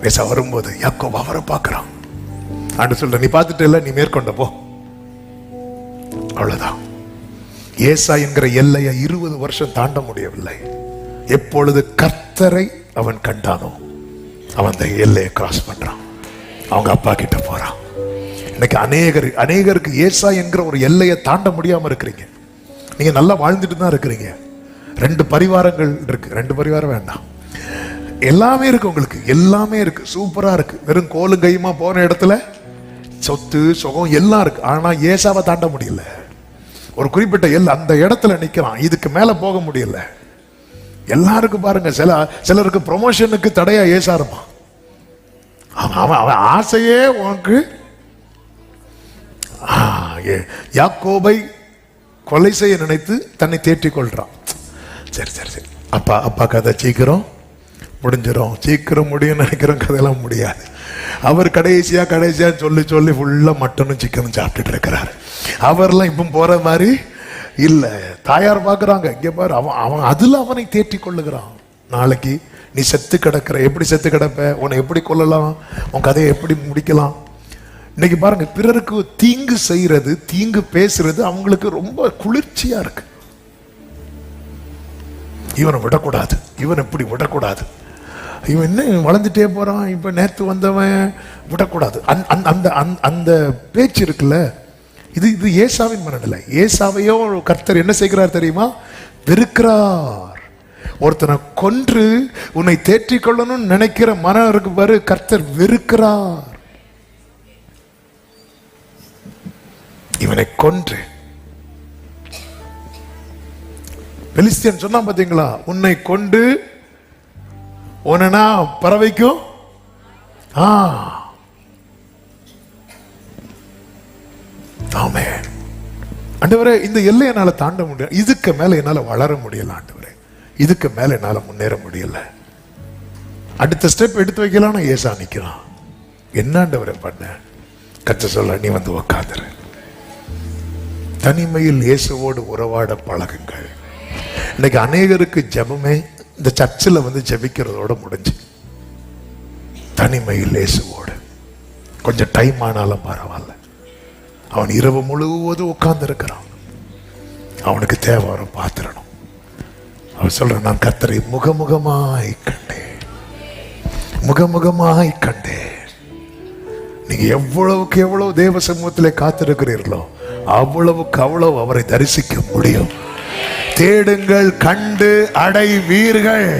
ஏசா வரும்போது யாக்கோபு அவரை பார்க்கிறான். ஆண்டு சொல்ற, நீ பார்த்துட்டு இல்ல, நீ மேற்கொண்ட போ. அவ்வளவுதான். ஏசா என்கிற எல்லையை 20 வருஷம் தாண்ட முடியவில்லை. எப்பொழுது கர்த்தரை அவன் கண்டானோ அவன் அந்த எல்லையை கிராஸ் பண்றான், அவங்க அப்பா கிட்ட போறான். இன்னைக்கு அநேகருக்கு ஏசா என்கிற ஒரு எல்லையை தாண்ட முடியாம இருக்கிறீங்க. நீங்க நல்லா வாழ்ந்துட்டு தான் இருக்கிறீங்க. 2 பரிவாரங்கள் இருக்கு. 2 பரிவாரம் வேண்டாம், எல்லாமே இருக்கு. உங்களுக்கு எல்லாமே இருக்கு, சூப்பரா இருக்கு. வெறும் கோலும் கையுமா போன இடத்துல சொத்து சுகம் எல்லாம் இருக்கு. ஆனா ஏசாவை தாண்ட முடியல. ஒரு குறிப்பிட்ட அந்த இடத்துல நிக்கிறான், இதுக்கு மேல போக முடியல. எல்லாருக்கும் பாருங்க, சிலருக்கு ப்ரொமோஷனுக்கு தடையா ஏசா இருப்பான். அவன் ஆசையே உனக்கு யாக்கோபை கொலை செய்ய நினைத்து தன்னை தேற்றிக் கொள்றான். சரி சரி சரி, அப்பா கதை சீக்கிரம் முடிஞ்சிடும், சீக்கிரம் முடியும் நினைக்கிறோம். கதையெல்லாம் முடியாது. அவர் கடைசியா சொல்லி ஃபுல்லா மட்டனும் சிக்கனும் சாப்பிட்டுட்டு இருக்கிறாரு. அவர்லாம் இப்போ போற மாதிரி இல்ல. தாயார் பாக்குறாங்க, இங்க பாரு, அவன் அதுல அவனை தேற்றி கொள்ளுகிறான். நாளைக்கு நீ செத்து கிடக்கிற, எப்படி செத்து கிடப்ப, உன்னை எப்படி கொல்லலாம், உன் கதையை எப்படி முடிக்கலாம். இன்னைக்கு பாருங்க, பிறருக்கு தீங்கு செய்யறது, தீங்கு பேசுறது அவங்களுக்கு ரொம்ப குளிர்ச்சியா இருக்கு. இவனை விடக்கூடாது, இவன் எப்படி விடக்கூடாது, இவன் என்ன வளர்ந்துட்டே போறான், இப்ப நேத்து வந்தவன் விடக்கூடாது. அந்த பேச்சு இருக்குல்ல, இது ஏசாவின் மனநிலை. ஏசாவையோ கர்த்தர் என்ன செய்கிறார் தெரியுமா? வெறுக்கிறார். ஒருத்தனை கொன்று உன்னை தேற்றிக் கொள்ளணும்னு நினைக்கிற மனம் இருக்கு பாரு, கர்த்தர் வெறுக்கிறார். இவனை கொன்று பெலிஸ்தியன் சொன்னா பாத்தீங்களா, உன்னை கொண்டு உன்னா பறவைக்கும் ஆண்டவரே, இந்த எல்லை என்னால தாண்ட முடியல, இதுக்கு மேல என்னால வளர முடியல ஆண்டவரே, இதுக்கு மேல என்னால முன்னேற முடியல. அடுத்த ஸ்டெப் எடுத்து வைக்கலாம்னு ஏசா நிக்கிறான். என்ன ஆண்டவரே பண்ண? கர்த்தர் சொல்ல, நீ வந்து உக்காந்துரு. தனிமையில் இயேசுவோடு உறவாட பழகுங்கள். இன்னைக்கு அநேகருக்கு ஜெபமே இந்த சர்ச்சில் வந்து ஜெபிக்கிறதோட முடிஞ்சு. தனிமையில் இயேசுவோடு கொஞ்சம் டைம் ஆனாலும் பரவாயில்ல. அவன் இரவு முழுவதும் உட்கார்ந்து இருக்கிறான். அவனுக்கு தேவை வர பாத்திரணும். அவன் சொல்றான், நான் கர்த்தரை முகமுகமாய் கண்டேன், முகமுகமாய் கண்டேன். நீங்க எவ்வளவுக்கு எவ்வளவு தேவ சமூகத்திலே காத்திருக்கிறீர்களோ அவ்வளவுக்கு அவ்வளவு அவரை தரிசிக்க முடியும். தேடுங்கள், கண்டு அடைவீர்கள்.